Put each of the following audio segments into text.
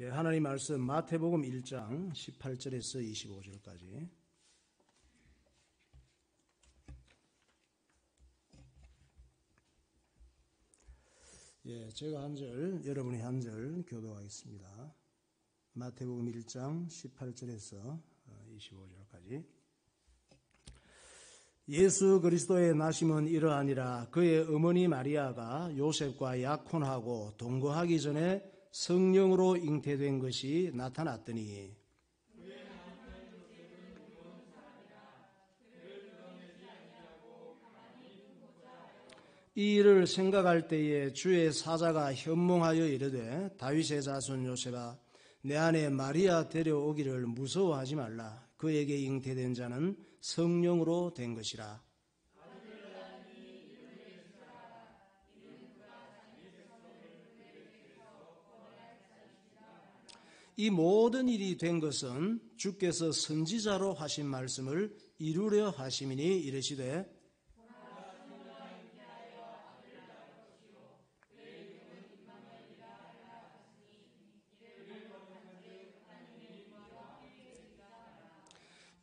예, 하나님 말씀 마태복음 1장 18절에서 25절까지. 예, 제가 한 절, 여러분이 한 절 교도하겠습니다. 마태복음 1장 18절에서 25절까지. 예수 그리스도의 나심은 이러하니라. 그의 어머니 마리아가 요셉과 약혼하고 동거하기 전에 성령으로 잉태된 것이 나타났더니 이 일을 생각할 때에 주의 사자가 현몽하여 이르되 다윗의 자손 요셉아 내 아내 마리아 데려오기를 무서워하지 말라. 그에게 잉태된 자는 성령으로 된 것이라. 이 모든 일이 된 것은 주께서 선지자로 하신 말씀을 이루려 하심이니 이르시되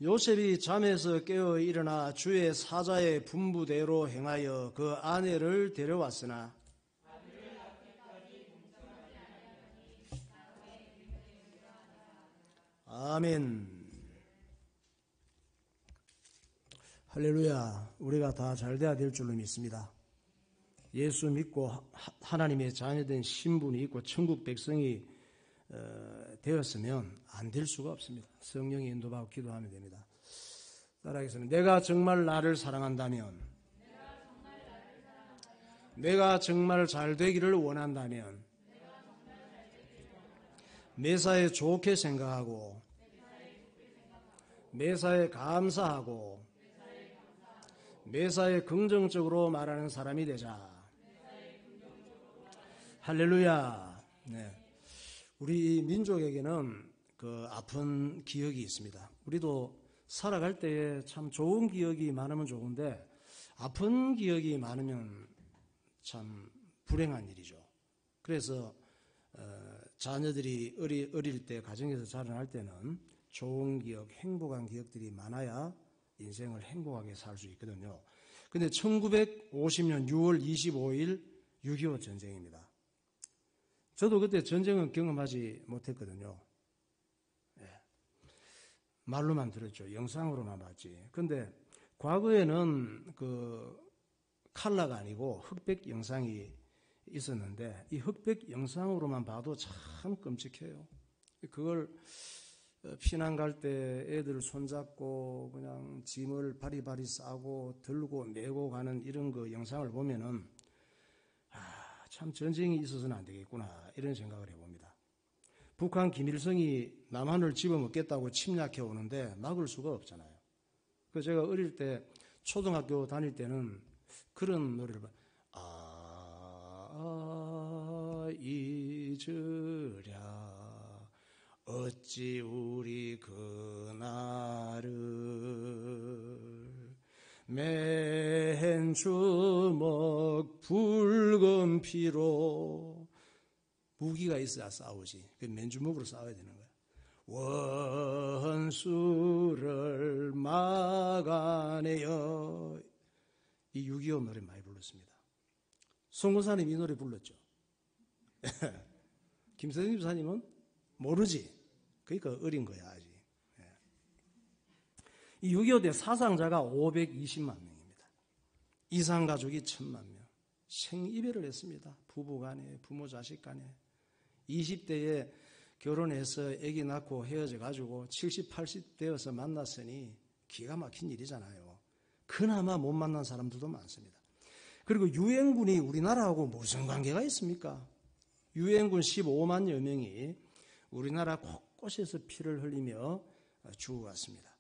요셉이 잠에서 깨어 일어나 주의 사자의 분부대로 행하여 그 아내를 데려왔으나 아멘. 할렐루야. 우리가 다 잘돼야 될 줄로 믿습니다. 예수 믿고 하나님의 자녀된 신분이 있고 천국 백성이 되었으면 안 될 수가 없습니다. 성령의 인도받고 기도하면 됩니다. 따라하겠습니다. 내가 정말 나를 사랑한다면, 내가 정말 잘 되기를 원한다면, 매사에 좋게 생각하고, 매사에 감사하고, 매사에 긍정적으로 말하는 사람이 되자. 할렐루야. 네. 우리 민족에게는 그 아픈 기억이 있습니다. 우리도 살아갈 때에 참 좋은 기억이 많으면 좋은데 아픈 기억이 많으면 참 불행한 일이죠. 그래서 자녀들이 어릴 때 가정에서 자라날 때는 좋은 기억, 행복한 기억들이 많아야 인생을 행복하게 살 수 있거든요. 근데 1950년 6월 25일 6.25 전쟁입니다. 저도 그때 전쟁은 경험하지 못했거든요. 예. 말로만 들었죠. 영상으로만 봤지. 근데 과거에는 그 칼라가 아니고 흑백 영상이 있었는데 이 흑백 영상으로만 봐도 참 끔찍해요. 그걸 피난 갈 때 애들 손잡고 그냥 짐을 바리바리 싸고 들고 메고 가는 이런 그 영상을 보면은 참 전쟁이 있어서는 안 되겠구나 이런 생각을 해봅니다. 북한 김일성이 남한을 집어먹겠다고 침략해 오는데 막을 수가 없잖아요. 그래서 제가 어릴 때 초등학교 다닐 때는 그런 노래를 잊으랴 어찌 우리 그날을 맨 주먹 붉은 피로 무기가 있어야 싸우지. 맨주먹으로 싸워야 되는 거야. 원수를 막아내요. 이 6.25 노래 많이 불렀습니다. 송근사님 이 노래 불렀죠. 김세정 집사님은 모르지. 그러니까 어린 거야 아직. 이 6.25 때 사상자가 520만 명입니다. 이산가족이 1000만 명. 생이별을 했습니다. 부부간에, 부모 자식간에. 20대에 결혼해서 아기 낳고 헤어져 가지고 70, 80 되어서 만났으니 기가 막힌 일이잖아요. 그나마 못 만난 사람들도 많습니다. 그리고 유엔군이 우리나라하고 무슨 관계가 있습니까? 유엔군 15만여 명이 우리나라 곳곳에서 피를 흘리며 죽어갔습니다.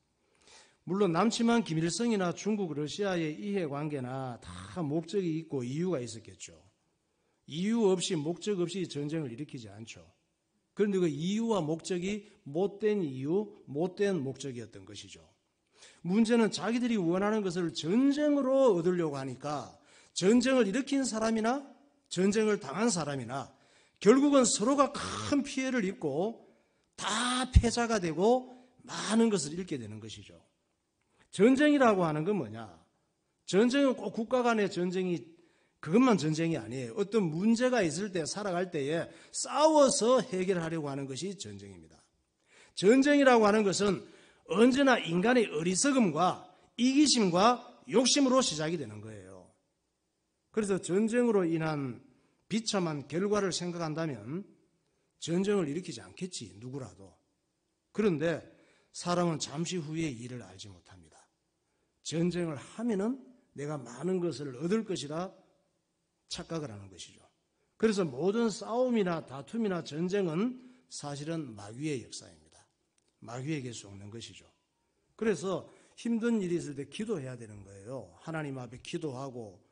물론 남침한 김일성이나 중국, 러시아의 이해관계나 다 목적이 있고 이유가 있었겠죠. 이유 없이 목적 없이 전쟁을 일으키지 않죠. 그런데 그 이유와 목적이 못된 이유, 못된 목적이었던 것이죠. 문제는 자기들이 원하는 것을 전쟁으로 얻으려고 하니까 전쟁을 일으킨 사람이나 전쟁을 당한 사람이나 결국은 서로가 큰 피해를 입고 다 패자가 되고 많은 것을 잃게 되는 것이죠. 전쟁이라고 하는 건 뭐냐? 전쟁은 꼭 국가 간의 전쟁이 그것만 전쟁이 아니에요. 어떤 문제가 있을 때 살아갈 때에 싸워서 해결하려고 하는 것이 전쟁입니다. 전쟁이라고 하는 것은 언제나 인간의 어리석음과 이기심과 욕심으로 시작이 되는 거예요. 그래서 전쟁으로 인한 비참한 결과를 생각한다면 전쟁을 일으키지 않겠지, 누구라도. 그런데 사람은 잠시 후의 일을 알지 못합니다. 전쟁을 하면은 내가 많은 것을 얻을 것이라 착각을 하는 것이죠. 그래서 모든 싸움이나 다툼이나 전쟁은 사실은 마귀의 역사입니다. 마귀에게 쏘는 것이죠. 그래서 힘든 일이 있을 때 기도해야 되는 거예요. 하나님 앞에 기도하고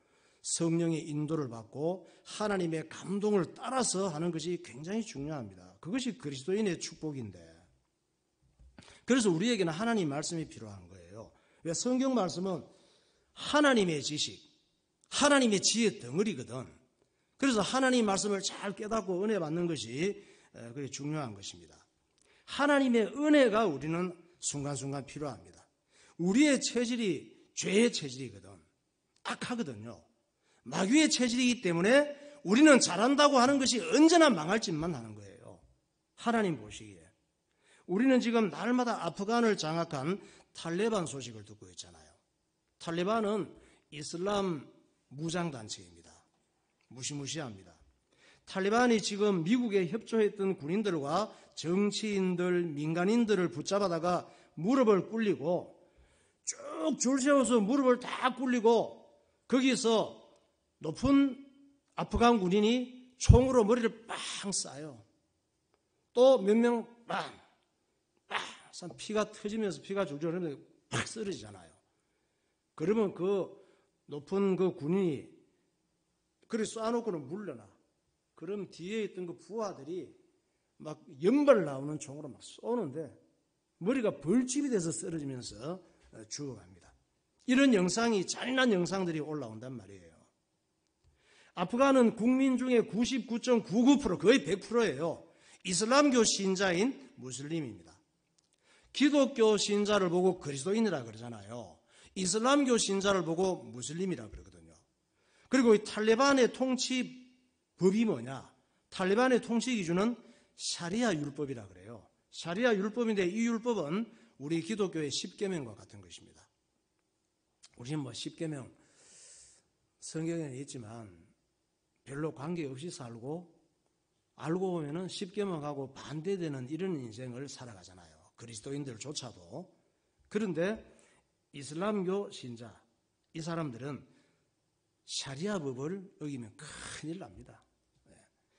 성령의 인도를 받고 하나님의 감동을 따라서 하는 것이 굉장히 중요합니다. 그것이 그리스도인의 축복인데, 그래서 우리에게는 하나님 말씀이 필요한 거예요. 왜? 성경 말씀은 하나님의 지식, 하나님의 지혜 덩어리거든. 그래서 하나님 말씀을 잘 깨닫고 은혜 받는 것이 그게 중요한 것입니다. 하나님의 은혜가 우리는 순간순간 필요합니다. 우리의 체질이 죄의 체질이거든. 악하거든요. 마귀의 체질이기 때문에 우리는 잘한다고 하는 것이 언제나 망할 짓만 하는 거예요. 하나님 보시기에. 우리는 지금 날마다 아프간을 장악한 탈레반 소식을 듣고 있잖아요. 탈레반은 이슬람 무장단체입니다. 무시무시합니다. 탈레반이 지금 미국에 협조했던 군인들과 정치인들, 민간인들을 붙잡아다가 무릎을 꿇리고 쭉 줄 세워서 무릎을 다 꿇리고 거기서 높은 아프간 군인이 총으로 머리를 빵 쏴요. 또 몇 명 빵, 피가 터지면서 피가 줄줄 흐르면서 팍 쓰러지잖아요. 그러면 그 높은 그 군인이 그래 쏴놓고는 물러나. 그럼 뒤에 있던 그 부하들이 막 연발 나오는 총으로 막 쏘는데 머리가 벌집이 돼서 쓰러지면서 죽어갑니다. 이런 영상이, 잔인한 영상들이 올라온단 말이에요. 아프간은 국민 중에 99.99% 거의 100%예요. 이슬람교 신자인 무슬림입니다. 기독교 신자를 보고 그리스도인이라 그러잖아요. 이슬람교 신자를 보고 무슬림이라 그러거든요. 그리고 이 탈레반의 통치법이 뭐냐? 탈레반의 통치 기준은 샤리아 율법이라 그래요. 샤리아 율법인데 이 율법은 우리 기독교의 10계명과 같은 것입니다. 우리는 뭐 10계명 성경에는 있지만 별로 관계없이 살고 알고 보면은 10계명하고 반대되는 이런 인생을 살아가잖아요. 그리스도인들조차도. 그런데 이슬람교 신자, 이 사람들은 샤리아 법을 어기면 큰일 납니다.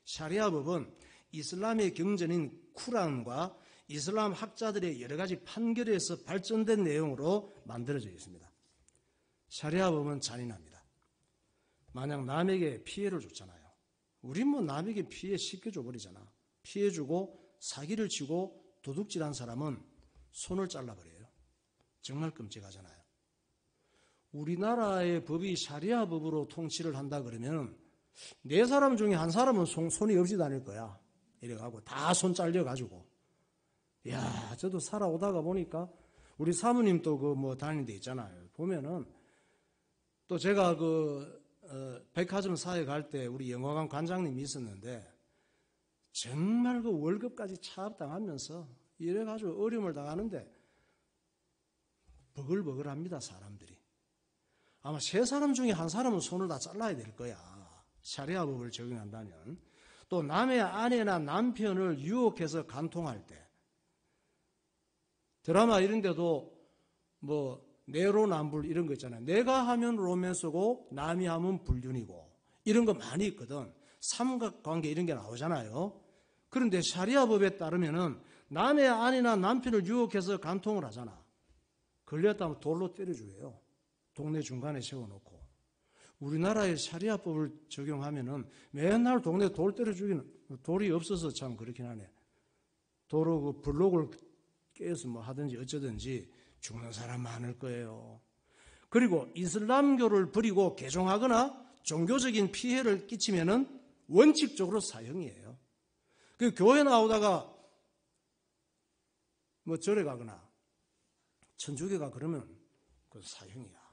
샤리아 법은 이슬람의 경전인 쿠란과 이슬람 학자들의 여러 가지 판결에서 발전된 내용으로 만들어져 있습니다. 샤리아 법은 잔인합니다. 만약 남에게 피해를 줬잖아요. 우린 뭐 남에게 피해 쉽게 줘버리잖아. 피해 주고 사기를 치고 도둑질한 사람은 손을 잘라버려요. 정말 끔찍하잖아요. 우리나라의 법이 샤리아 법으로 통치를 한다 그러면 4사람 중에 한 사람은 손이 없이 다닐 거야. 이래가고 다 손 잘려가지고. 야, 저도 살아오다가 보니까 우리 사모님도 그 뭐 다니는 데 있잖아요. 보면은 또 제가 백화점 사회 갈 때 우리 영화관 관장님이 있었는데 정말 그 월급까지 차압당하면서 이래가지고 어려움을 당하는데 버글버글합니다, 사람들이. 아마 3사람 중에 한 사람은 손을 다 잘라야 될 거야. 샤리아 법을 적용한다면. 또 남의 아내나 남편을 유혹해서 간통할 때 드라마 이런 데도 뭐 내로남불 이런 거 있잖아요. 내가 하면 로맨스고 남이 하면 불륜이고 이런 거 많이 있거든. 삼각관계 이런 게 나오잖아요. 그런데 샤리아 법에 따르면은 남의 아내나 남편을 유혹해서 간통을 하잖아. 걸렸다면 돌로 때려 죽여요. 동네 중간에 세워놓고. 우리나라의 샤리아법을 적용하면은 맨날 동네 돌 때려 죽이는, 돌이 없어서 참 그렇긴 하네. 도로 그 블록을 깨서 뭐 하든지 어쩌든지 죽는 사람 많을 거예요. 그리고 이슬람교를 버리고 개종하거나 종교적인 피해를 끼치면은 원칙적으로 사형이에요. 그 교회 나오다가 뭐 절에 가거나 천주교 가 그러면 그 사형이야.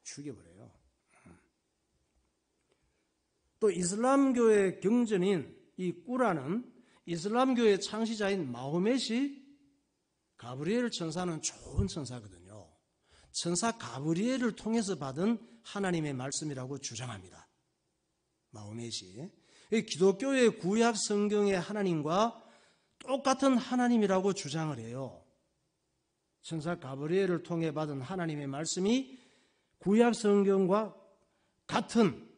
죽여버려요. 또 이슬람교의 경전인 이 꾸란은 이슬람교의 창시자인 마호멧이 가브리엘 천사는 좋은 천사거든요. 천사 가브리엘을 통해서 받은 하나님의 말씀이라고 주장합니다. 마호멧이 기독교의 구약 성경의 하나님과 똑같은 하나님이라고 주장을 해요. 천사 가브리엘을 통해 받은 하나님의 말씀이 구약 성경과 같은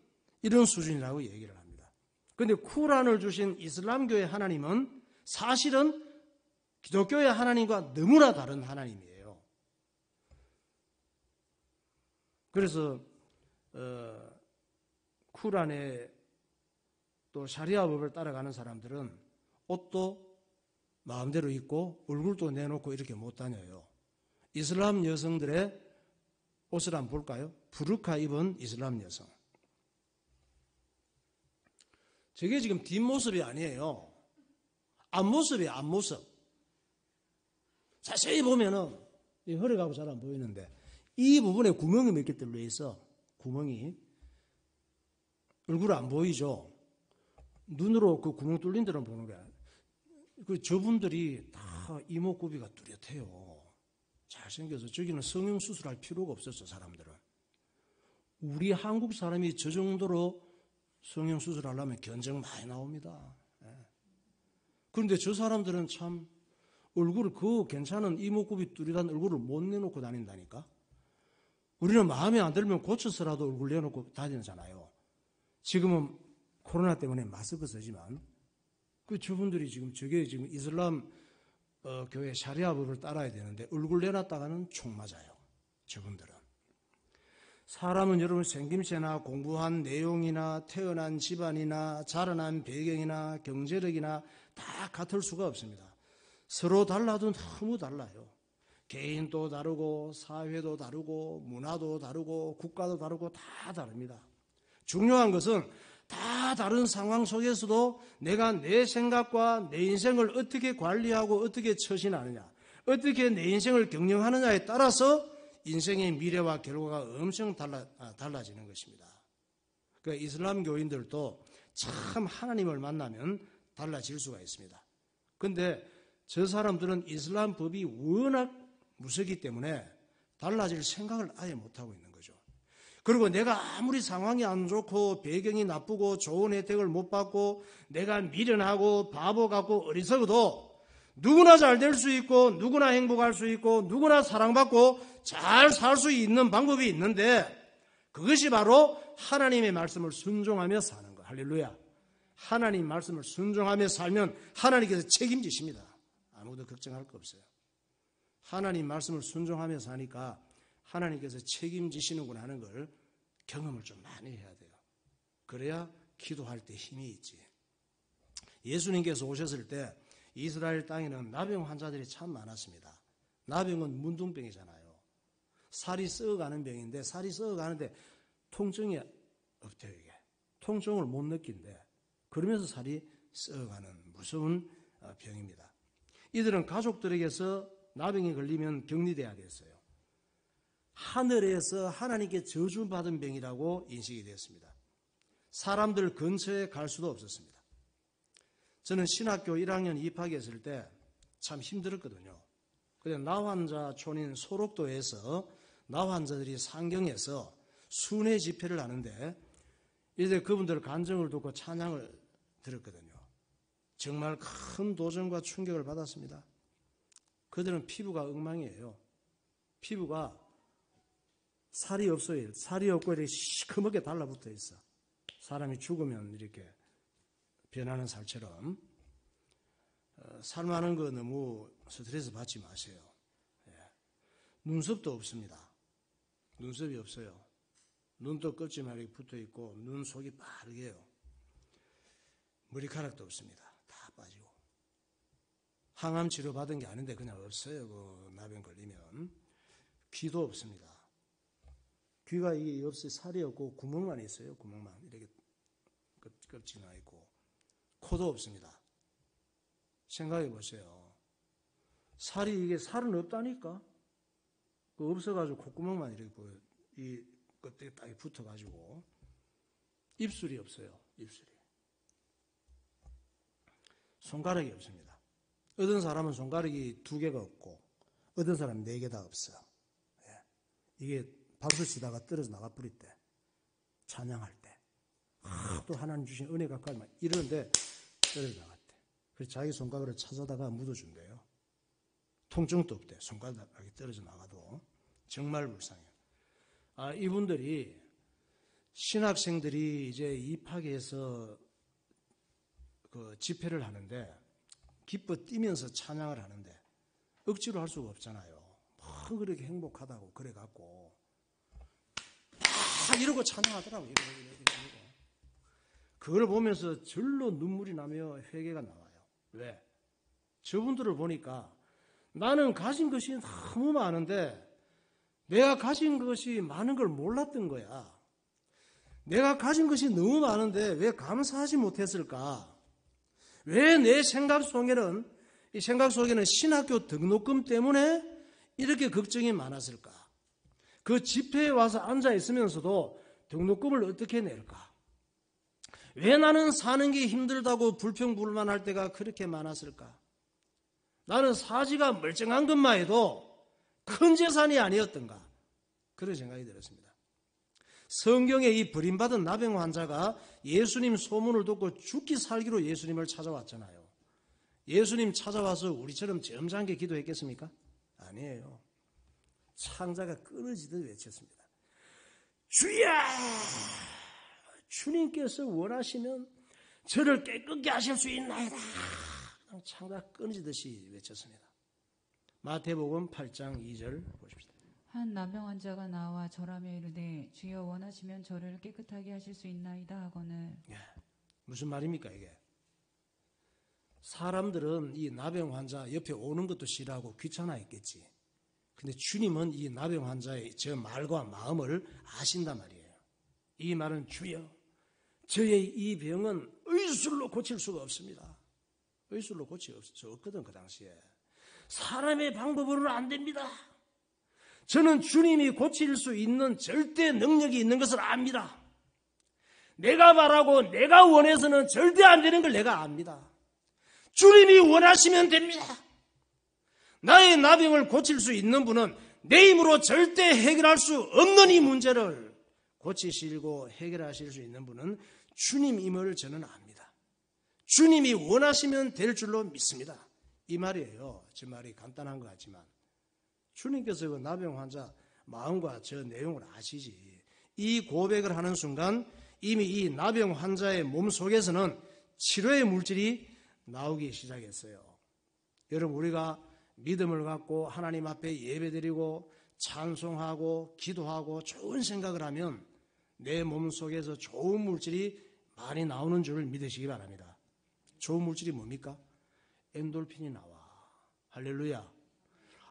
이런 수준이라고 얘기를 합니다. 그런데 쿠란을 주신 이슬람교의 하나님은 사실은 기독교의 하나님과 너무나 다른 하나님이에요. 그래서 쿠란의 또 샤리아 법을 따라가는 사람들은 옷도 마음대로 입고 얼굴도 내놓고 이렇게 못 다녀요. 이슬람 여성들의 옷을 한번 볼까요? 부르카 입은 이슬람 여성. 저게 지금 뒷모습이 아니에요. 앞모습이에요. 앞모습. 자세히 보면은 이 허리가 잘 안 보이는데 이 부분에 구멍이 몇 개 뚫려 있어. 구멍이. 얼굴 안 보이죠? 눈으로 그 구멍 뚫린 데는 보는 거야. 저분들이 다 이목구비가 뚜렷해요. 잘생겨서 저기는 성형수술할 필요가 없었어. 사람들은. 우리 한국 사람이 저 정도로 성형수술하려면 견적 많이 나옵니다. 그런데 저 사람들은 참 얼굴을 그 괜찮은 이목구비 뚜렷한 얼굴을 못 내놓고 다닌다니까. 우리는 마음에 안 들면 고쳐서라도 얼굴 내놓고 다니잖아요. 지금은 코로나 때문에 마스크 쓰지만 저분들이 저게 지금 이슬람 교회 샤리아 법을 따라야 되는데 얼굴 내놨다가는 총 맞아요. 저분들은. 사람은 여러분 생김새나 공부한 내용이나 태어난 집안이나 자라난 배경이나 경제력이나 다 같을 수가 없습니다. 서로 달라도 너무 달라요. 개인도 다르고 사회도 다르고 문화도 다르고 국가도 다르고 다 다릅니다. 중요한 것은 다 다른 상황 속에서도 내가 내 생각과 내 인생을 어떻게 관리하고 어떻게 처신하느냐, 어떻게 내 인생을 경영하느냐에 따라서 인생의 미래와 결과가 엄청 달라지는 것입니다. 그러니까 이슬람 교인들도 참 하나님을 만나면 달라질 수가 있습니다. 그런데 저 사람들은 이슬람 법이 워낙 무섭기 때문에 달라질 생각을 아예 못하고 있는 거죠. 그리고 내가 아무리 상황이 안 좋고 배경이 나쁘고 좋은 혜택을 못 받고 내가 미련하고 바보 같고 어리석어도 누구나 잘 될 수 있고 누구나 행복할 수 있고 누구나 사랑받고 잘 살 수 있는 방법이 있는데 그것이 바로 하나님의 말씀을 순종하며 사는 거. 할렐루야. 하나님 말씀을 순종하며 살면 하나님께서 책임지십니다. 아무도 걱정할 거 없어요. 하나님 말씀을 순종하며 사니까 하나님께서 책임지시는구나 하는 걸 경험을 좀 많이 해야 돼요. 그래야 기도할 때 힘이 있지. 예수님께서 오셨을 때 이스라엘 땅에는 나병 환자들이 참 많았습니다. 나병은 문둥병이잖아요. 살이 썩어가는 병인데 살이 썩어가는데 통증이 없대요. 이게. 통증을 못 느낀대. 그러면서 살이 썩어가는 무서운 병입니다. 이들은 가족들에게서 나병이 걸리면 격리돼야 됐어요. 하늘에서 하나님께 저주받은 병이라고 인식이 되었습니다. 사람들 근처에 갈 수도 없었습니다. 저는 신학교 1학년 입학했을 때 참 힘들었거든요. 그래서 나환자촌인 소록도에서 나환자들이 상경해서 순회 집회를 하는데 이제 그분들 간증을 듣고 찬양을 들었거든요. 정말 큰 도전과 충격을 받았습니다. 그들은 피부가 엉망이에요. 피부가 살이 없어요. 살이 없고 이렇게 시커멓게 달라붙어 있어. 사람이 죽으면 이렇게 변하는 살처럼. 살 많은 거 너무 스트레스 받지 마세요. 눈썹도 없습니다. 눈썹이 없어요. 눈도 껍질만 이렇게 붙어 있고 눈 속이 빠르게요. 머리카락도 없습니다. 다 빠지고. 항암 치료 받은 게 아닌데 그냥 없어요. 그 나병 걸리면. 귀도 없습니다. 귀가 이게 없어요. 살이 없고 구멍만 있어요. 구멍만 이렇게 껍질만 있고 코도 없습니다. 생각해 보세요. 이게 살은 없다니까? 그 없어가지고 콧구멍만 이렇게 보여요. 이 껍데기 딱 붙어가지고. 입술이 없어요. 입술이. 손가락이 없습니다. 어떤 사람은 손가락이 2개가 없고 어떤 사람은 4개 다 없어. 예. 이게 박수 치다가 떨어져 나가버릴 때, 찬양할 때, 또 하나님 주신 은혜 갖고 막 이러는데 떨어져 나갔대. 그래서 자기 손가락을 찾아다가 묻어준대요. 통증도 없대. 손가락이 떨어져 나가도. 정말 불쌍해요. 이분들이 신학생들이 이제 입학해서 그 집회를 하는데 기뻐 뛰면서 찬양을 하는데 억지로 할 수가 없잖아요. 막 그렇게 행복하다고 그래갖고 막 이러고 찬양하더라고요. 이러고. 그걸 보면서 절로 눈물이 나며 회개가 나와요. 왜? 저분들을 보니까 나는 가진 것이 너무 많은데 내가 가진 것이 많은 걸 몰랐던 거야. 내가 가진 것이 너무 많은데 왜 감사하지 못했을까? 왜 내 생각 속에는 신학교 등록금 때문에 이렇게 걱정이 많았을까? 그 집회에 와서 앉아 있으면서도 등록금을 어떻게 낼까? 왜 나는 사는 게 힘들다고 불평불만할 때가 그렇게 많았을까? 나는 사지가 멀쩡한 것만 해도 큰 재산이 아니었던가? 그런 생각이 들었습니다. 성경에 이 버림받은 나병 환자가 예수님 소문을 듣고 죽기 살기로 예수님을 찾아왔잖아요. 예수님 찾아와서 우리처럼 점잖게 기도했겠습니까? 아니에요. 창자가 끊어지듯 외쳤습니다. 주여! 주님께서 원하시면 저를 깨끗게 하실 수 있나이다. 창자가 끊어지듯이 외쳤습니다. 마태복음 8장 2절 보십시오. 한 나병 환자가 나와 절하며 이르되 주여 원하시면 저를 깨끗하게 하실 수 있나이다 하거늘. 무슨 말입니까 이게? 사람들은 이 나병 환자 옆에 오는 것도 싫어하고 귀찮아했겠지. 근데 주님은 이 나병 환자의 저 말과 마음을 아신단 말이에요. 이 말은 주여 저의 이 병은 의술로 고칠 수가 없습니다. 의술로 고칠 수 없거든 그 당시에. 사람의 방법으로는 안 됩니다. 저는 주님이 고칠 수 있는 절대 능력이 있는 것을 압니다. 내가 바라고 내가 원해서는 절대 안 되는 걸 내가 압니다. 주님이 원하시면 됩니다. 나의 나병을 고칠 수 있는 분은 내 힘으로 절대 해결할 수 없는 이 문제를 고치시고 해결하실 수 있는 분은 주님임을 저는 압니다. 주님이 원하시면 될 줄로 믿습니다. 이 말이에요. 저 말이 간단한 것 같지만 주님께서 그 나병 환자 마음과 저 내용을 아시지. 이 고백을 하는 순간 이미 이 나병 환자의 몸 속에서는 치료의 물질이 나오기 시작했어요. 여러분 우리가 믿음을 갖고 하나님 앞에 예배드리고 찬송하고 기도하고 좋은 생각을 하면 내 몸 속에서 좋은 물질이 많이 나오는 줄 믿으시기 바랍니다. 좋은 물질이 뭡니까? 엔돌핀이 나와. 할렐루야.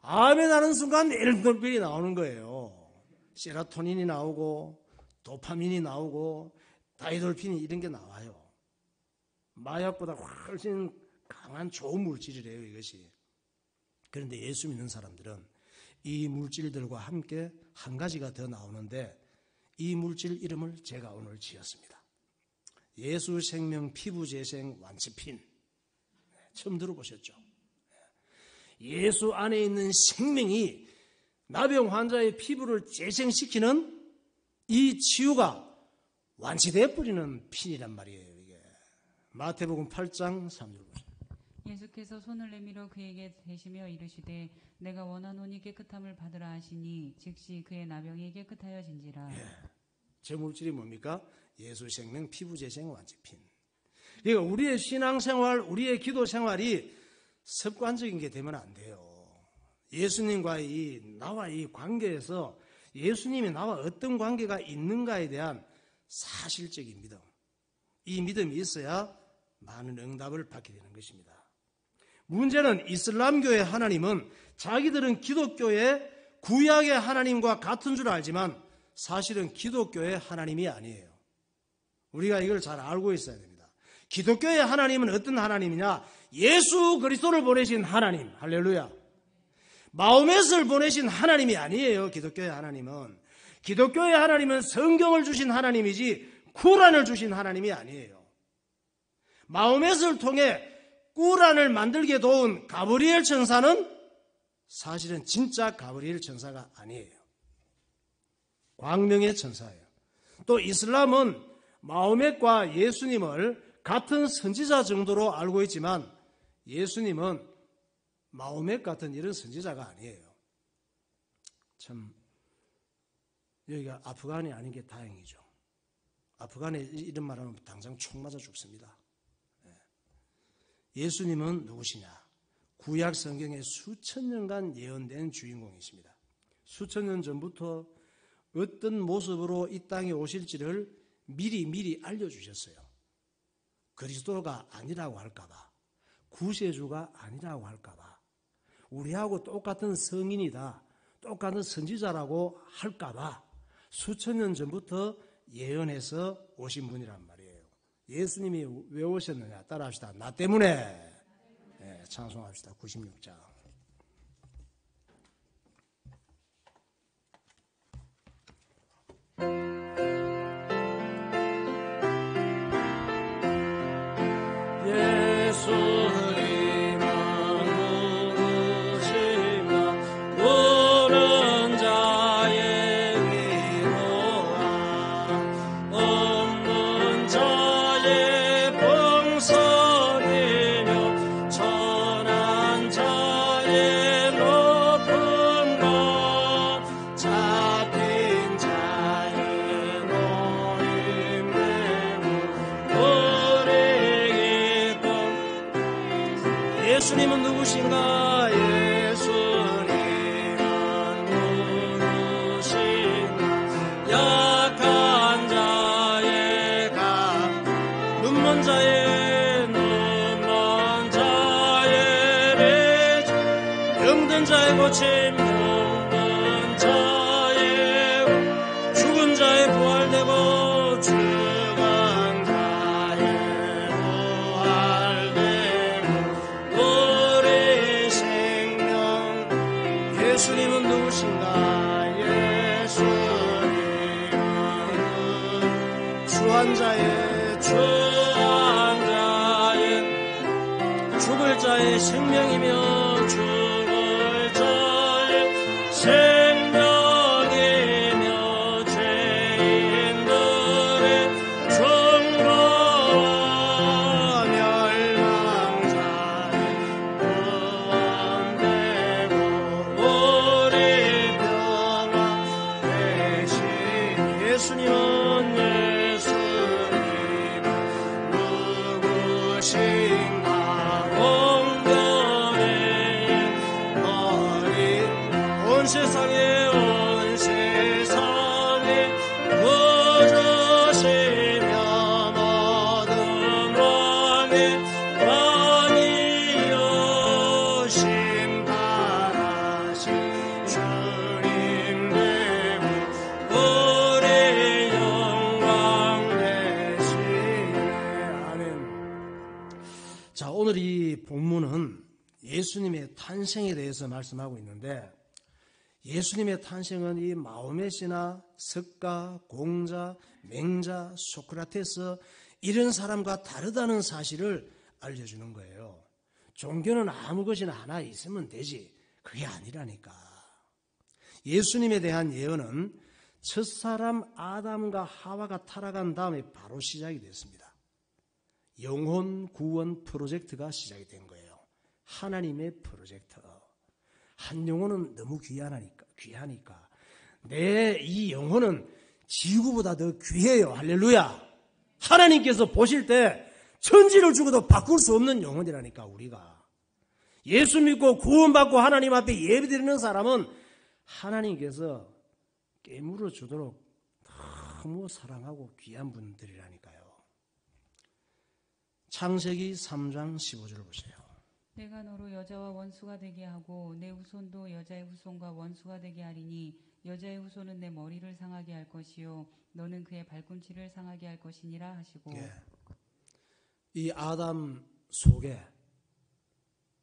아멘 하는 순간 엔돌핀이 나오는 거예요. 세로토닌이 나오고 도파민이 나오고 다이돌핀이 이런 게 나와요. 마약보다 훨씬 강한 좋은 물질이래요 이것이. 그런데 예수 믿는 사람들은 이 물질들과 함께 한 가지가 더 나오는데 이 물질 이름을 제가 오늘 지었습니다. 예수 생명 피부 재생 완치핀. 처음 들어보셨죠? 예수 안에 있는 생명이 나병 환자의 피부를 재생시키는 이 치유가 완치되어 버리는 핀이란 말이에요. 이게 마태복음 8장 3절 보세요. 예수께서 손을 내밀어 그에게 대시며 이르시되 내가 원하노니 깨끗함을 받으라 하시니 즉시 그의 나병이 깨끗하여진지라. 저 물질이 뭡니까? 예수 생명 피부 재생 완치핀. 그러니까 우리의 신앙생활, 우리의 기도생활이 습관적인 게 되면 안 돼요. 예수님과 나와 이 관계에서 예수님이 나와 어떤 관계가 있는가에 대한 사실적인 믿음. 이 믿음이 있어야 많은 응답을 받게 되는 것입니다. 문제는 이슬람교의 하나님은 자기들은 기독교의 구약의 하나님과 같은 줄 알지만 사실은 기독교의 하나님이 아니에요. 우리가 이걸 잘 알고 있어야 됩니다. 기독교의 하나님은 어떤 하나님이냐? 예수 그리스도를 보내신 하나님. 할렐루야. 마호멧을 보내신 하나님이 아니에요. 기독교의 하나님은. 기독교의 하나님은 성경을 주신 하나님이지 쿠란을 주신 하나님이 아니에요. 마호멧을 통해 꾸란을 만들게 도운 가브리엘 천사는 사실은 진짜 가브리엘 천사가 아니에요. 광명의 천사예요. 또 이슬람은 마호멧과 예수님을 같은 선지자 정도로 알고 있지만 예수님은 마호멧 같은 이런 선지자가 아니에요. 참 여기가 아프간이 아닌 게 다행이죠. 아프간에 이런 말하면 당장 총 맞아 죽습니다. 예수님은 누구시냐? 구약 성경에 수천 년간 예언된 주인공이십니다. 수천 년 전부터 어떤 모습으로 이 땅에 오실지를 미리 알려주셨어요. 그리스도가 아니라고 할까봐, 구세주가 아니라고 할까봐, 우리하고 똑같은 성인이다, 똑같은 선지자라고 할까봐 수천 년 전부터 예언해서 오신 분이란 말이에요. 예수님이 왜 오셨느냐? 따라합시다. 나 때문에. 네, 찬송합시다. 96장. 예수님은 누구신가? 예수님은 누구신가? 약한 자의 눈먼 자의 매주 병든 자의 고침 병든 자의 죽은 자의 부활되고 죽은 자의 예수님은 누구신가? 예수님은 주한 자의 죽을 자의 생명이며 죽을 자의 생명이며 죄인들의 종로와 멸망자의 구원되고 예수님은 누구신가? 공경의 머리 온 세상에 부주시며 모든 왕의 왕이여 심판하신 주님 되고 우리 영광 되시네. 아멘. 자, 오늘 이 본문은 예수님의 탄생에 대해서 말씀하고 있는데 예수님의 탄생은 이 마호멧이나 석가, 공자, 맹자, 소크라테스 이런 사람과 다르다는 사실을 알려주는 거예요. 종교는 아무 것이나 하나 있으면 되지. 그게 아니라니까. 예수님에 대한 예언은 첫사람 아담과 하와가 타락한 다음에 바로 시작이 됐습니다. 영혼 구원 프로젝트가 시작이 된 거예요. 하나님의 프로젝트. 한 영혼은 너무 귀하니까 내 이 영혼은 지구보다 더 귀해요. 할렐루야. 하나님께서 보실 때 천지를 주고도 바꿀 수 없는 영혼이라니까. 우리가 예수 믿고 구원받고 하나님 앞에 예배드리는 사람은 하나님께서 깨물어 주도록 너무 사랑하고 귀한 분들이라니까요. 창세기 3장 15절을 보세요. 내가 너로 여자와 원수가 되게 하고 내 후손도 여자의 후손과 원수가 되게 하리니 여자의 후손은 내 머리를 상하게 할 것이요 너는 그의 발꿈치를 상하게 할 것이니라 하시고. 예. 이 아담 속에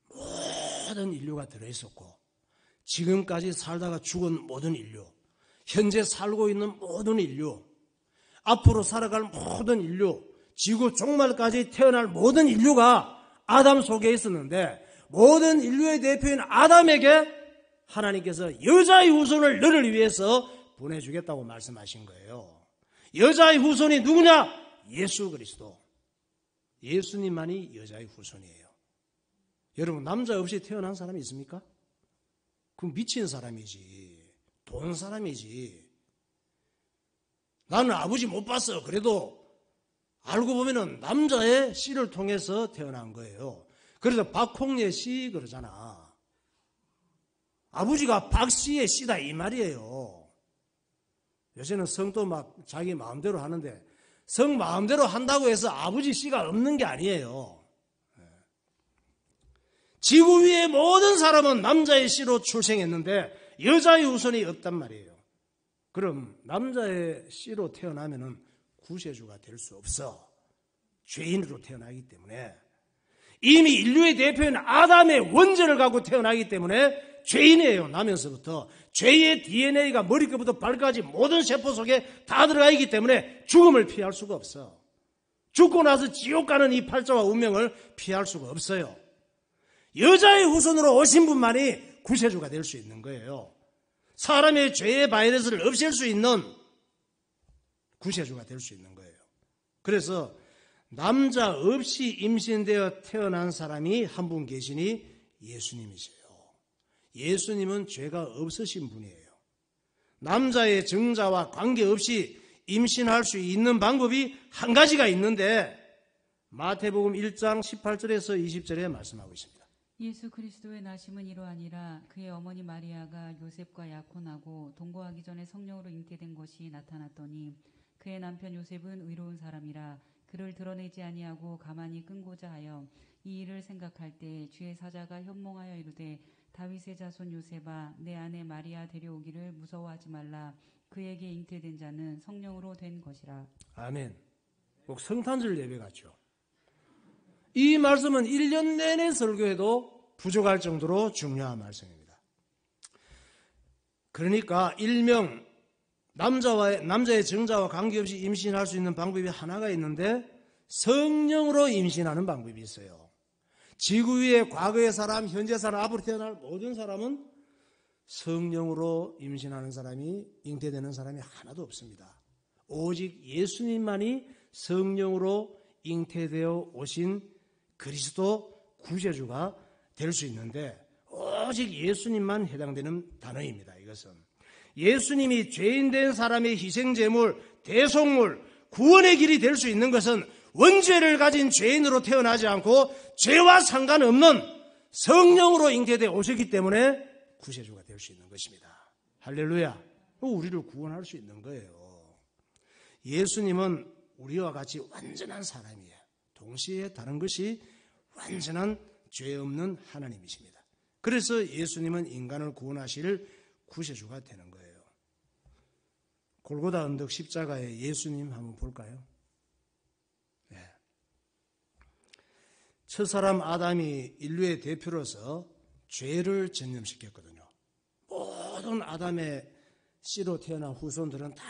모든 인류가 들어있었고 지금까지 살다가 죽은 모든 인류, 현재 살고 있는 모든 인류, 앞으로 살아갈 모든 인류, 지구 종말까지 태어날 모든 인류가 아담 속에 있었는데 모든 인류의 대표인 아담에게 하나님께서 여자의 후손을 너를 위해서 보내주겠다고 말씀하신 거예요. 여자의 후손이 누구냐? 예수 그리스도. 예수님만이 여자의 후손이에요. 여러분, 남자 없이 태어난 사람이 있습니까? 그럼 미친 사람이지. 돈 사람이지. 나는 아버지 못 봤어. 그래도 알고 보면은 남자의 씨를 통해서 태어난 거예요. 그래서 박홍예 씨 그러잖아. 아버지가 박씨의 씨다 이 말이에요. 요새는 성도 막 자기 마음대로 하는데 성 마음대로 한다고 해서 아버지 씨가 없는 게 아니에요. 지구 위의 모든 사람은 남자의 씨로 출생했는데 여자의 후손이 없단 말이에요. 그럼 남자의 씨로 태어나면은 구세주가 될 수 없어. 죄인으로 태어나기 때문에 이미 인류의 대표인 아담의 원죄를 갖고 태어나기 때문에 죄인이에요. 나면서부터 죄의 DNA가 머리끝부터 발까지 모든 세포 속에 다 들어가 있기 때문에 죽음을 피할 수가 없어. 죽고 나서 지옥 가는 이 팔자와 운명을 피할 수가 없어요. 여자의 후손으로 오신 분만이 구세주가 될 수 있는 거예요. 사람의 죄의 바이러스를 없앨 수 있는 구세주가 될 수 있는 거예요. 그래서 남자 없이 임신되어 태어난 사람이 한 분 계시니 예수님이세요. 예수님은 죄가 없으신 분이에요. 남자의 정자와 관계없이 임신할 수 있는 방법이 한 가지가 있는데 마태복음 1장 18절에서 20절에 말씀하고 있습니다. 예수 그리스도의 나심은 이러하니라. 그의 어머니 마리아가 요셉과 약혼하고 동거하기 전에 성령으로 잉태된 것이 나타났더니 그의 남편 요셉은 의로운 사람이라 그를 드러내지 아니하고 가만히 끈고자 하여 이 일을 생각할 때 주의 사자가 현몽하여 이르되 다윗의 자손 요셉아 내 아내 마리아 데려오기를 무서워하지 말라. 그에게 잉태된 자는 성령으로 된 것이라. 아멘. 꼭 성탄절 예배 같죠. 이 말씀은 1년 내내 설교해도 부족할 정도로 중요한 말씀입니다. 그러니까 일명 남자의 정자와 관계없이 임신할 수 있는 방법이 하나가 있는데 성령으로 임신하는 방법이 있어요. 지구 위에 과거의 사람, 현재 사람, 앞으로 태어날 모든 사람은 성령으로 임신하는 사람이, 잉태되는 사람이 하나도 없습니다. 오직 예수님만이 성령으로 잉태되어 오신 그리스도 구세주가 될 수 있는데 오직 예수님만 해당되는 단어입니다. 이것은 예수님이 죄인된 사람의 희생제물, 대속물, 구원의 길이 될 수 있는 것은 원죄를 가진 죄인으로 태어나지 않고 죄와 상관없는 성령으로 잉태되어 오셨기 때문에 구세주가 될 수 있는 것입니다. 할렐루야. 우리를 구원할 수 있는 거예요. 예수님은 우리와 같이 완전한 사람이에요. 동시에 다른 것이 완전한 죄 없는 하나님이십니다. 그래서 예수님은 인간을 구원하실 구세주가 되는 거예요. 골고다 언덕 십자가의 예수님 한번 볼까요? 네. 첫사람 아담이 인류의 대표로서 죄를 전념시켰거든요. 모든 아담의 씨로 태어난 후손들은 다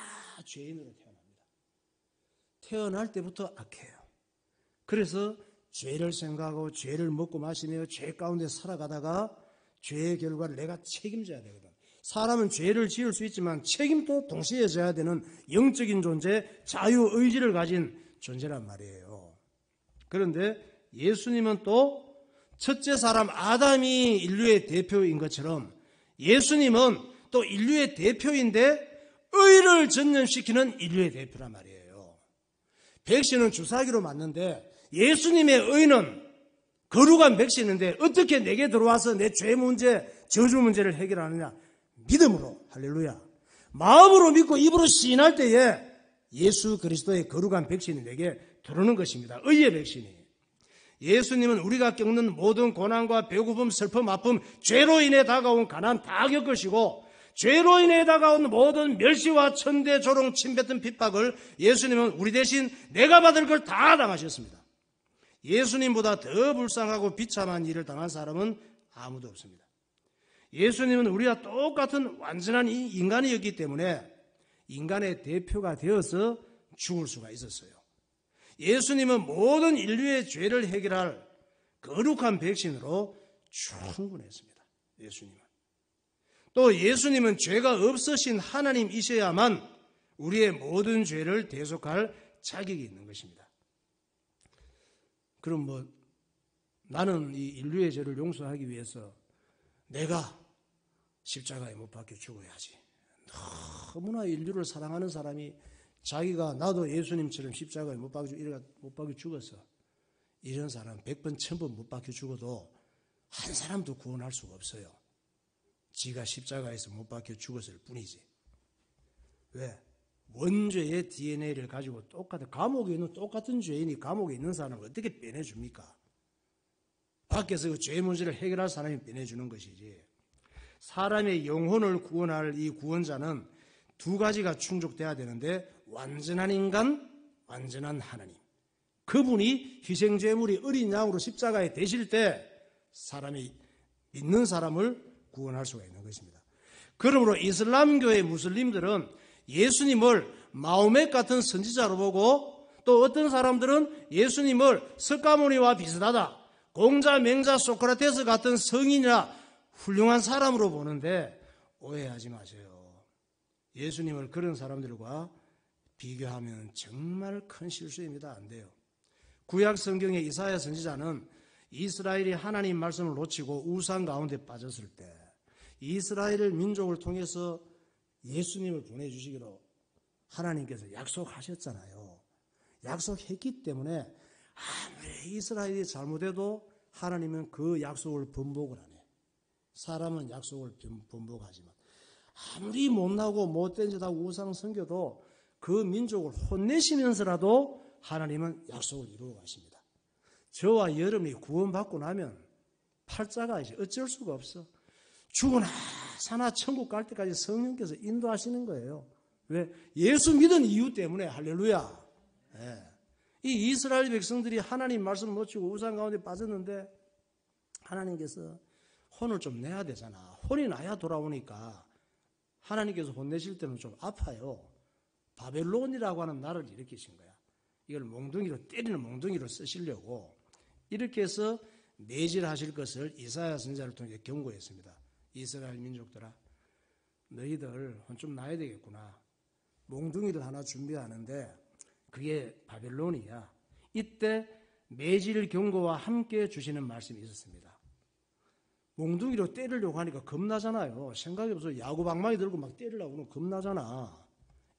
죄인으로 태어납니다. 태어날 때부터 악해요. 그래서 죄를 생각하고 죄를 먹고 마시며 죄 가운데 살아가다가 죄의 결과를 내가 책임져야 되거든. 사람은 죄를 지을 수 있지만 책임도 동시에 져야 되는 영적인 존재, 자유의지를 가진 존재란 말이에요. 그런데 예수님은 또 첫째 사람 아담이 인류의 대표인 것처럼 예수님은 또 인류의 대표인데 의를 전념시키는 인류의 대표란 말이에요. 백신은 주사기로 맞는데 예수님의 의는 거룩한 백신인데 어떻게 내게 들어와서 내 죄 문제, 저주 문제를 해결하느냐? 믿음으로, 할렐루야. 마음으로 믿고 입으로 시인할 때에 예수 그리스도의 거룩한 백신이 내게 들어오는 것입니다. 의의 백신이. 예수님은 우리가 겪는 모든 고난과 배고픔, 슬픔, 아픔, 죄로 인해 다가온 가난 다 겪으시고 죄로 인해 다가온 모든 멸시와 천대, 조롱, 침뱉은 핍박을 예수님은 우리 대신 내가 받을 걸 다 당하셨습니다. 예수님보다 더 불쌍하고 비참한 일을 당한 사람은 아무도 없습니다. 예수님은 우리와 똑같은 완전한 인간이었기 때문에 인간의 대표가 되어서 죽을 수가 있었어요. 예수님은 모든 인류의 죄를 해결할 거룩한 백신으로 충분했습니다. 예수님은. 또 예수님은 죄가 없으신 하나님이셔야만 우리의 모든 죄를 대속할 자격이 있는 것입니다. 그럼 나는 이 인류의 죄를 용서하기 위해서 내가 십자가에 못 박혀 죽어야지. 너무나 인류를 사랑하는 사람이 자기가 나도 예수님처럼 십자가에 못 박혀 죽었어. 이런 사람 100번, 1000번 못 박혀 죽어도 한 사람도 구원할 수가 없어요. 지가 십자가에서 못 박혀 죽었을 뿐이지. 왜? 원죄의 DNA를 가지고 감옥에 있는 똑같은 죄인이 감옥에 있는 사람을 어떻게 빼내줍니까? 밖에서 그 죄 문제를 해결할 사람이 빼내주는 것이지. 사람의 영혼을 구원할 이 구원자는 두 가지가 충족돼야 되는데, 완전한 인간, 완전한 하나님. 그분이 희생제물이 어린 양으로 십자가에 대실 때 사람이 믿는 사람을 구원할 수가 있는 것입니다. 그러므로 이슬람교의 무슬림들은 예수님을 마호멧 같은 선지자로 보고, 또 어떤 사람들은 예수님을 석가모니와 비슷하다, 공자, 맹자, 소크라테스 같은 성인이나 훌륭한 사람으로 보는데 오해하지 마세요. 예수님을 그런 사람들과 비교하면 정말 큰 실수입니다. 안 돼요. 구약 성경의 이사야 선지자는 이스라엘이 하나님 말씀을 놓치고 우상 가운데 빠졌을 때 이스라엘 민족을 통해서 예수님을 보내주시기로 하나님께서 약속하셨잖아요. 약속했기 때문에 아무리 이스라엘이 잘못해도 하나님은 그 약속을 번복을 안 해요. 사람은 약속을 번복하지만 아무리 못나고 못된 짓하고 우상 섬겨도 그 민족을 혼내시면서라도 하나님은 약속을 이루어 가십니다. 저와 여러분이 구원받고 나면 팔자가 이제 어쩔 수가 없어. 죽으나 사나 천국 갈 때까지 성령께서 인도하시는 거예요. 왜? 예수 믿은 이유 때문에. 할렐루야. 네. 이 이스라엘 백성들이 하나님 말씀을 놓치고 우상 가운데 빠졌는데 하나님께서 혼을 좀 내야 되잖아. 혼이 나야 돌아오니까 하나님께서 혼내실 때는 좀 아파요. 바벨론이라고 하는 나라를 일으키신 거야. 이걸 몽둥이로 때리는 몽둥이로 쓰시려고 이렇게 해서 매질하실 것을 이사야 선지자를 통해 경고했습니다. 이스라엘 민족들아, 너희들 혼 좀 나야 되겠구나. 몽둥이를 하나 준비하는데 그게 바벨론이야. 이때 매질 경고와 함께 주시는 말씀이 있었습니다. 몽둥이로 때리려고 하니까 겁나잖아요. 생각이 없어서 야구방망이 들고 막 때리려고 하면 겁나잖아.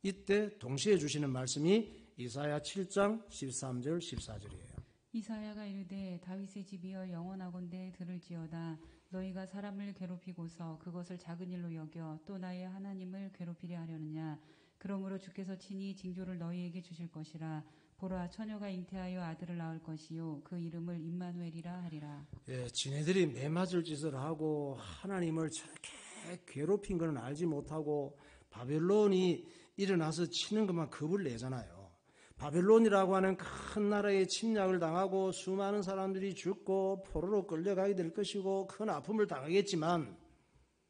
이때 동시에 주시는 말씀이 이사야 7장 13절 14절이에요. 이사야가 이르되 다윗의 집이여 영원하건대 들을지어다. 너희가 사람을 괴롭히고서 그것을 작은 일로 여겨 또 나의 하나님을 괴롭히려 하려느냐. 그러므로 주께서 친히 징조를 너희에게 주실 것이라. 보라, 처녀가 잉태하여 아들을 낳을 것이요 그 이름을 임마누엘이라 하리라. 예, 지네들이 매맞을 짓을 하고 하나님을 저렇게 괴롭힌 것은 알지 못하고 바벨론이 일어나서 치는 것만 겁을 내잖아요. 바벨론이라고 하는 큰 나라의 침략을 당하고 수많은 사람들이 죽고 포로로 끌려가게 될 것이고 큰 아픔을 당하겠지만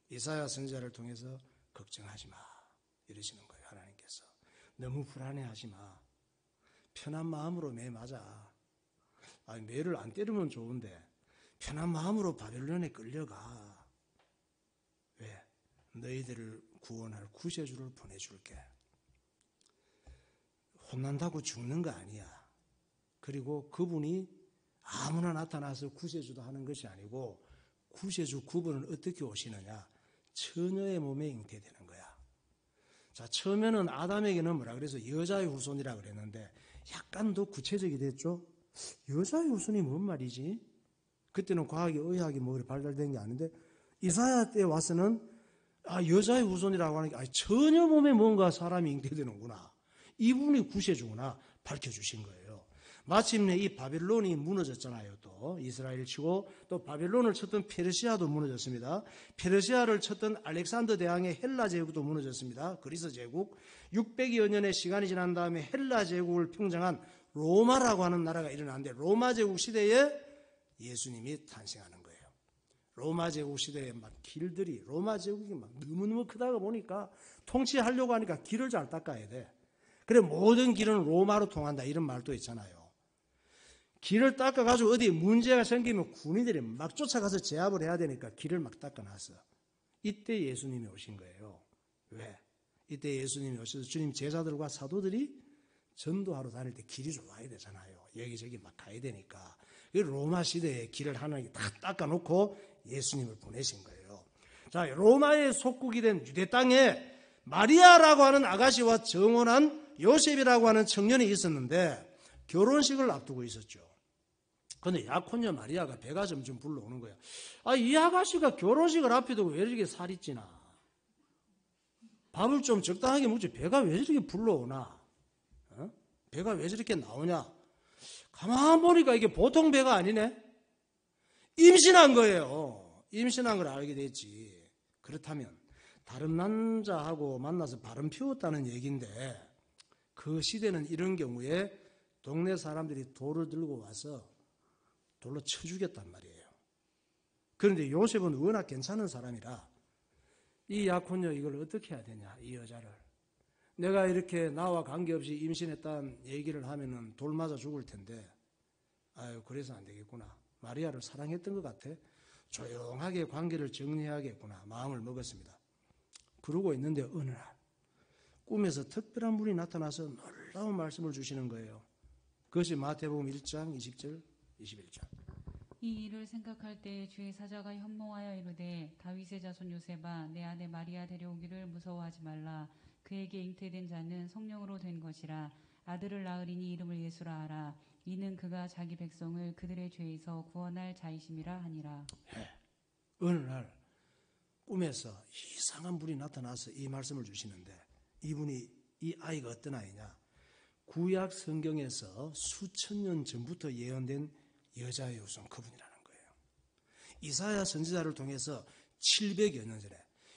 이사야 선지자를 통해서 걱정하지 마 이러시는 거예요. 하나님께서 너무 불안해하지 마. 편한 마음으로 매 맞아. 매를 안 때리면 좋은데 편한 마음으로 바벨론에 끌려가. 왜? 너희들을 구원할 구세주를 보내줄게. 혼난다고 죽는 거 아니야. 그리고 그분이 아무나 나타나서 구세주도 하는 것이 아니고 구세주 그분은 어떻게 오시느냐. 처녀의 몸에 잉태되는 거야. 자, 처음에는 아담에게는 뭐라 그래서 여자의 후손이라 그랬는데 약간 더 구체적이 됐죠. 여자의 후손이 뭔 말이지? 그때는 과학이 의학이 발달된 게 아닌데 이사야 때 와서는 여자의 후손이라고 하는 게 처녀 몸에 뭔가 사람이 잉태되는구나. 이분이 구세주구나 밝혀주신 거예요. 마침내 이 바벨론이 무너졌잖아요. 또 이스라엘 치고 또 바벨론을 쳤던 페르시아도 무너졌습니다. 페르시아를 쳤던 알렉산더 대왕의 헬라 제국도 무너졌습니다. 그리스 제국 600여 년의 시간이 지난 다음에 헬라 제국을 평정한 로마라고 하는 나라가 일어나는데 로마 제국 시대에 예수님이 탄생하는 거예요. 로마 제국 시대에 막 길들이 로마 제국이 막 너무너무 크다가 보니까 통치하려고 하니까 길을 잘 닦아야 돼. 그래 모든 길은 로마로 통한다 이런 말도 있잖아요. 길을 닦아가지고 어디 문제가 생기면 군인들이 막 쫓아가서 제압을 해야 되니까 길을 막 닦아놨어. 이때 예수님이 오신 거예요. 왜? 이때 예수님이 오셔서 주님 제자들과 사도들이 전도하러 다닐 때 길이 좋아야 되잖아요. 여기저기 막 가야 되니까. 로마 시대에 길을 하나님 다 닦아놓고 예수님을 보내신 거예요. 자, 로마의 속국이 된 유대 땅에 마리아라고 하는 아가씨와 정혼한 요셉이라고 하는 청년이 있었는데 결혼식을 앞두고 있었죠. 그런데 약혼녀 마리아가 배가 점점 불러오는 거야. 이 아가씨가 결혼식을 앞에 두고 왜 이렇게 살이 찌나? 밥을 좀 적당하게 먹지 배가 왜 이렇게 불러오나? 배가 왜 저렇게 나오냐? 가만 보니까 이게 보통 배가 아니네? 임신한 거예요. 임신한 걸 알게 됐지. 그렇다면 다른 남자하고 만나서 바람 피웠다는 얘기인데 그 시대는 이런 경우에 동네 사람들이 돌을 들고 와서 돌로 쳐 죽였단 말이에요. 그런데 요셉은 워낙 괜찮은 사람이라 이 약혼녀 이걸 어떻게 해야 되냐, 이 여자를. 내가 이렇게 나와 관계없이 임신했다는 얘기를 하면은 돌 맞아 죽을 텐데, 아유, 그래서 안 되겠구나. 마리아를 사랑했던 것 같아. 조용하게 관계를 정리해야겠구나. 마음을 먹었습니다. 그러고 있는데 어느 날 꿈에서 특별한 분이 나타나서 놀라운 말씀을 주시는 거예요. 그것이 마태복음 1장 20절 21절. 이 일을 생각할 때 주의 사자가 현몽하여 이르되 다윗의 자손 요셉아 내 아내 마리아 데려오기를 무서워하지 말라. 그에게 잉태된 자는 성령으로 된 것이라. 아들을 낳으리니 이름을 예수라 하라. 이는 그가 자기 백성을 그들의 죄에서 구원할 자이심이라 하니라. 어느 날 꿈에서 이상한 분이 나타나서 이 말씀을 주시는데 이분이 이 아이가 어떤 아이냐? 구약 성경에서 수천 년 전부터 예언된 여자의 후손 그분이라는 거예요. 이사야 선지자를 통해서 700여 년 전에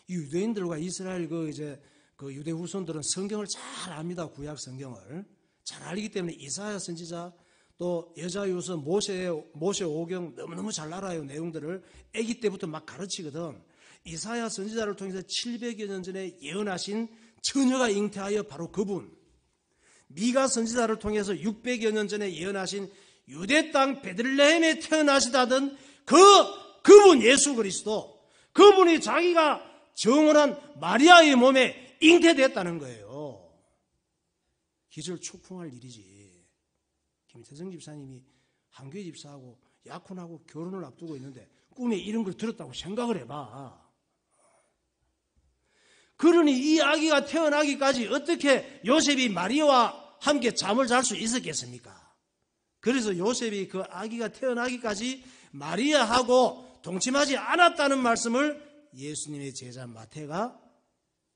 유대인들과 이스라엘 그 유대 후손들은 성경을 잘 압니다. 구약 성경을 잘 알기 때문에 이사야 선지자 또 여자의 후손 모세 오경 너무너무 잘 알아요. 내용들을 아기 때부터 막 가르치거든. 이사야 선지자를 통해서 700여 년 전에 예언하신 처녀가 잉태하여 바로 그분. 미가 선지자를 통해서 600여 년 전에 예언하신 유대 땅 베들레헴에 태어나시다던 그분 예수 그리스도, 그분이 자기가 정혼한 마리아의 몸에 잉태됐다는 거예요. 기절초풍할 일이지. 김태성 집사님이 한교회 집사하고 약혼하고 결혼을 앞두고 있는데 꿈에 이런 걸 들었다고 생각을 해봐. 그러니 이 아기가 태어나기까지 어떻게 요셉이 마리아와 함께 잠을 잘 수 있었겠습니까? 그래서 요셉이 그 아기가 태어나기까지 마리아하고 동침하지 않았다는 말씀을 예수님의 제자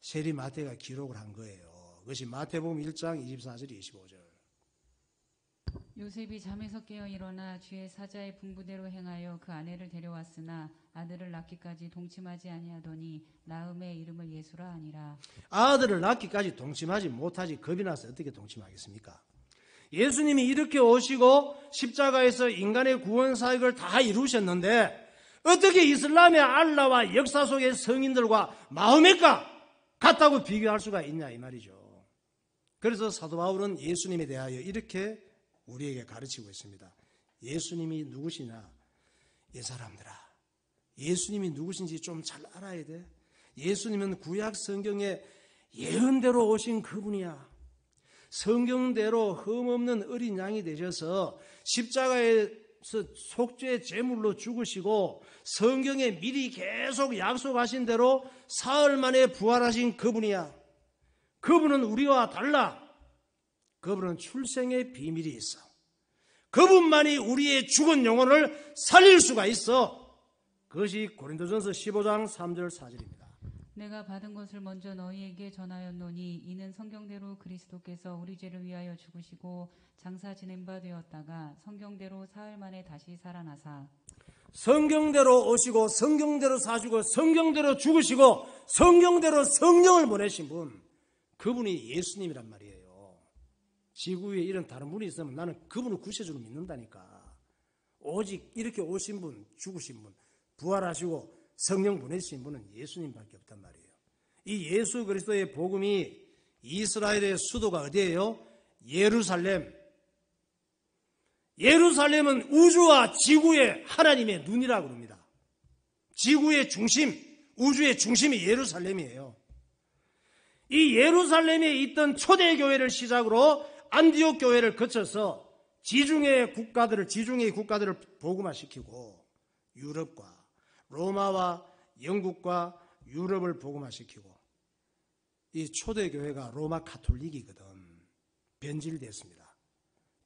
세리 마태가 기록을 한 거예요. 그것이 마태복음 1장 24절 25절. 요셉이 잠에서 깨어 일어나 주의 사자의 분부대로 행하여 그 아내를 데려왔으나 아들을 낳기까지 동침하지 아니하더니 낳음의 이름을 예수라 하니라. 아들을 낳기까지 동침하지 못하지 겁이 나서 어떻게 동침하겠습니까? 예수님이 이렇게 오시고 십자가에서 인간의 구원 사역을 다 이루셨는데 어떻게 이슬람의 알라와 역사 속의 성인들과 마호메가 같다고 비교할 수가 있냐 이 말이죠. 그래서 사도 바울은 예수님에 대하여 이렇게 우리에게 가르치고 있습니다. 예수님이 누구시냐? 이 사람들아, 예수님이 누구신지 좀 잘 알아야 돼. 예수님은 구약 성경에 예언대로 오신 그분이야. 성경대로 흠없는 어린 양이 되셔서 십자가에서 속죄 제물로 죽으시고 성경에 미리 계속 약속하신 대로 사흘 만에 부활하신 그분이야. 그분은 우리와 달라. 그분은 출생의 비밀이 있어. 그분만이 우리의 죽은 영혼을 살릴 수가 있어. 그것이 고린도전서 15장 3절 4절입니다. 내가 받은 것을 먼저 너희에게 전하였노니 이는 성경대로 그리스도께서 우리 죄를 위하여 죽으시고 장사 지낸 바 되었다가 성경대로 사흘 만에 다시 살아나사. 성경대로 오시고 성경대로 사시고 성경대로 죽으시고 성경대로 성령을 보내신 분, 그분이 예수님이란 말이에요. 지구 위에 이런 다른 분이 있으면 나는 그분을 구세주로 믿는다니까. 오직 이렇게 오신 분, 죽으신 분, 부활하시고 성령 보내신 분은 예수님밖에 없단 말이에요. 이 예수 그리스도의 복음이 이스라엘의 수도가 어디예요? 예루살렘. 예루살렘은 우주와 지구의 하나님의 눈이라고 합니다. 지구의 중심, 우주의 중심이 예루살렘이에요. 이 예루살렘에 있던 초대교회를 시작으로 안디옥 교회를 거쳐서 지중해의 국가들을 복음화시키고 유럽과 로마와 영국과 유럽을 복음화시키고 이 초대교회가 로마 가톨릭이거든. 변질됐습니다.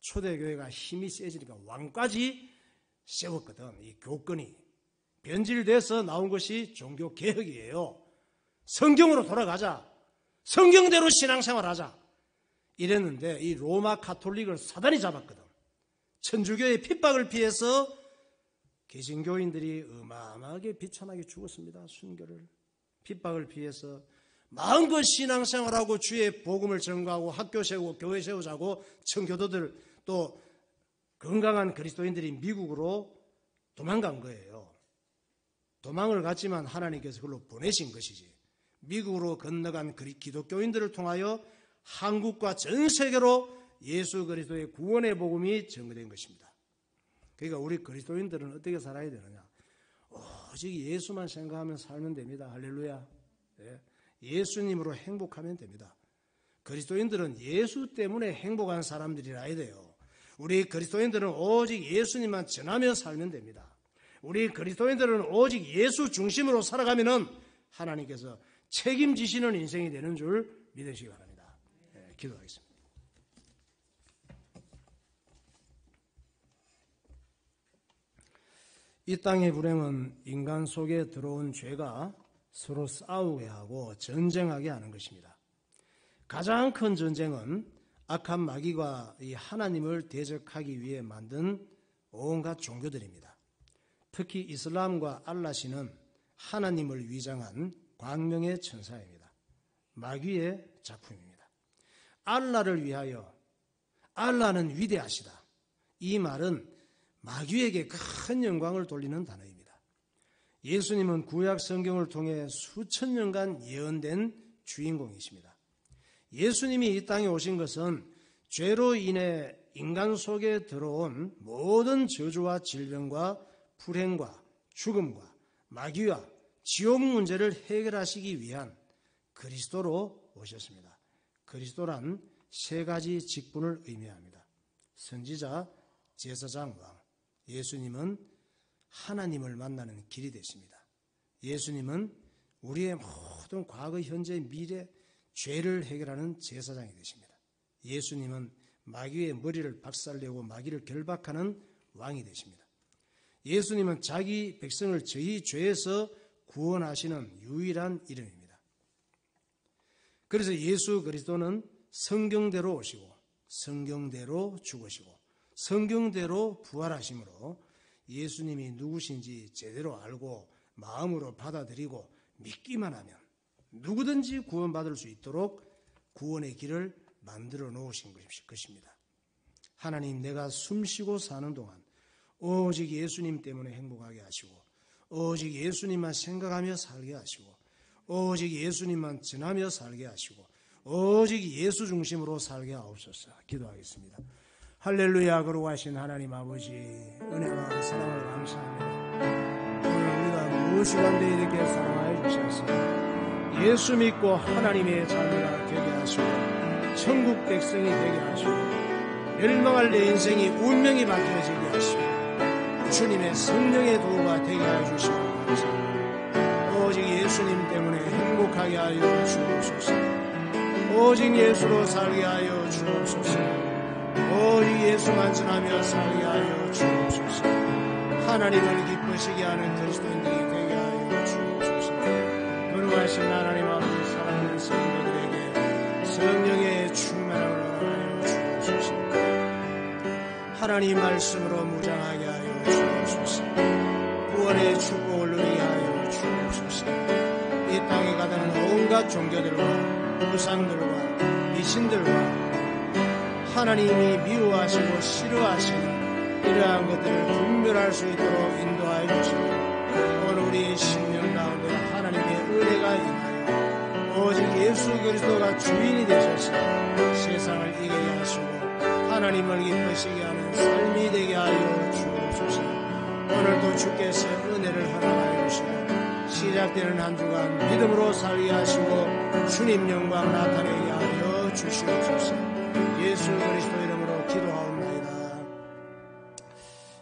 초대교회가 힘이 세지니까 왕까지 세웠거든. 이 교권이 변질돼서 나온 것이 종교개혁이에요. 성경으로 돌아가자. 성경대로 신앙생활하자. 이랬는데 이 로마 가톨릭을 사단이 잡았거든. 천주교의 핍박을 피해서 개신교인들이 어마어마하게 비참하게 죽었습니다. 순교를. 핍박을 피해서 마음껏 신앙생활하고 주의 복음을 전가하고 학교 세우고 교회 세우자고 청교도들 또 건강한 그리스도인들이 미국으로 도망간 거예요. 도망을 갔지만 하나님께서 그걸로 보내신 것이지. 미국으로 건너간 기독교인들을 통하여 한국과 전 세계로 예수 그리스도의 구원의 복음이 전거된 것입니다. 그러니까 우리 그리스도인들은 어떻게 살아야 되느냐? 오직 예수만 생각하면 살면 됩니다. 할렐루야. 네. 예수님으로 행복하면 됩니다. 그리스도인들은 예수 때문에 행복한 사람들이라 해야 돼요. 우리 그리스도인들은 오직 예수님만 전하며 살면 됩니다. 우리 그리스도인들은 오직 예수 중심으로 살아가면은 하나님께서 책임지시는 인생이 되는 줄 믿으시기 바랍니다. 네, 기도하겠습니다. 이 땅의 불행은 인간 속에 들어온 죄가 서로 싸우게 하고 전쟁하게 하는 것입니다. 가장 큰 전쟁은 악한 마귀가 이 하나님을 대적하기 위해 만든 온갖 종교들입니다. 특히 이슬람과 알라신은 하나님을 위장한 광명의 천사입니다. 마귀의 작품입니다. 알라를 위하여 알라는 위대하시다. 이 말은 마귀에게 큰 영광을 돌리는 단어입니다. 예수님은 구약 성경을 통해 수천 년간 예언된 주인공이십니다. 예수님이 이 땅에 오신 것은 죄로 인해 인간 속에 들어온 모든 저주와 질병과 불행과 죽음과 마귀와 지옥 문제를 해결하시기 위한 그리스도로 오셨습니다. 그리스도란 세 가지 직분을 의미합니다. 선지자, 제사장, 왕. 예수님은 하나님을 만나는 길이 되십니다. 예수님은 우리의 모든 과거, 현재, 미래, 죄를 해결하는 제사장이 되십니다. 예수님은 마귀의 머리를 박살내고 마귀를 결박하는 왕이 되십니다. 예수님은 자기 백성을 저희 죄에서 구원하시는 유일한 이름입니다. 그래서 예수 그리스도는 성경대로 오시고 성경대로 죽으시고 성경대로 부활하심으로 예수님이 누구신지 제대로 알고 마음으로 받아들이고 믿기만 하면 누구든지 구원받을 수 있도록 구원의 길을 만들어 놓으신 것입니다. 하나님, 내가 숨쉬고 사는 동안 오직 예수님 때문에 행복하게 하시고 오직 예수님만 생각하며 살게 하시고 오직 예수님만 전하며 살게 하시고 오직 예수 중심으로 살게 하옵소서. 기도하겠습니다. 할렐루야. 거룩하신 하나님 아버지, 은혜와 사랑을 감사합니다. 오늘 우리가 무엇이 가운데 이렇게 사랑하여 주셨습니다. 예수 믿고 하나님의 자녀가 되게 하시고 천국 백성이 되게 하시고 멸망할 내 인생이 운명이 바뀌어지게 하시고 주님의 성령의 도우가 되게 하여 주시고 감사합니다. 오직 예수님 때문에 행복하게 하여 주옵소서. 오직 예수로 살게 하여 주옵소서. 오직 예수만 전하며 살게 하여 주옵소서. 하나님을 기쁘시게 하는 그리스도인들이 되게 하여 주옵소서. 거룩하신 하나님 아버지, 사랑하는 성도들에게 성령의 충만함을 하여 주옵소서. 하나님 말씀으로 무장하게 하여 주옵소서. 구원의 축복을 누리게 하여 주옵소서. 이 땅에 가득한 온갖 종교들과 우상들과 미신들과 하나님이 미워하시고 싫어하시는 이러한 것들을 분별할 수 있도록 인도하여 주시고 오늘 우리의 심령 가운데 하나님의 은혜가 임하여 오직 예수 그리스도가 주인이 되셔서 세상을 이기게 하시고 하나님을 기쁘시게 하는 삶이 되게 하여 주옵소서. 오늘도 주께서 은혜를 허락하여 주시고 시작되는 한 주간 믿음으로 살게 하시고 주님 영광 나타내게 하여 주시옵소서. 예수 그리스도 이름으로 기도하옵나이다.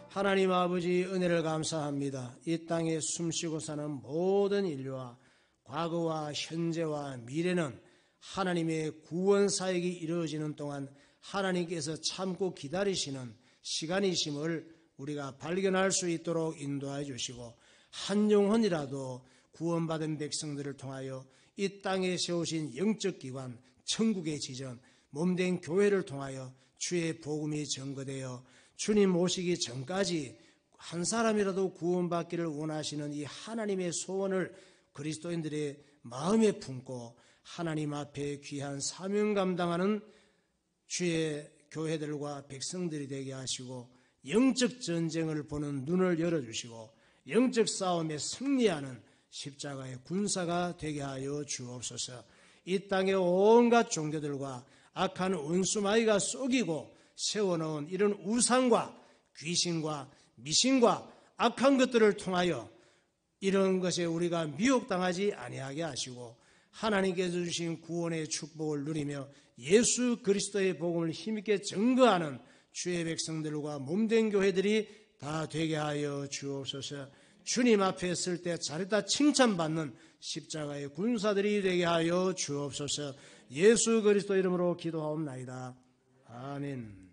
하나님 아버지 은혜를 감사합니다. 이 땅에 숨쉬고 사는 모든 인류와 과거와 현재와 미래는 하나님의 구원 사역이 이루어지는 동안 하나님께서 참고 기다리시는 시간이심을 우리가 발견할 수 있도록 인도해 주시고 한 영혼이라도 구원받은 백성들을 통하여 이 땅에 세우신 영적 기관 천국의 지전 몸된 교회를 통하여 주의 복음이 전거되어 주님 오시기 전까지 한 사람이라도 구원받기를 원하시는 이 하나님의 소원을 그리스도인들의 마음에 품고 하나님 앞에 귀한 사명 감당하는 주의 교회들과 백성들이 되게 하시고 영적 전쟁을 보는 눈을 열어주시고 영적 싸움에 승리하는 십자가의 군사가 되게 하여 주옵소서. 이 땅의 온갖 종교들과 악한 원수마귀가 속이고 세워놓은 이런 우상과 귀신과 미신과 악한 것들을 통하여 이런 것에 우리가 미혹당하지 아니하게 하시고 하나님께서 주신 구원의 축복을 누리며 예수 그리스도의 복음을 힘있게 증거하는 주의 백성들과 몸된 교회들이 다 되게 하여 주옵소서. 주님 앞에 설 때 잘했다 칭찬받는 십자가의 군사들이 되게 하여 주옵소서. 예수 그리스도 이름으로 기도하옵나이다. 아멘.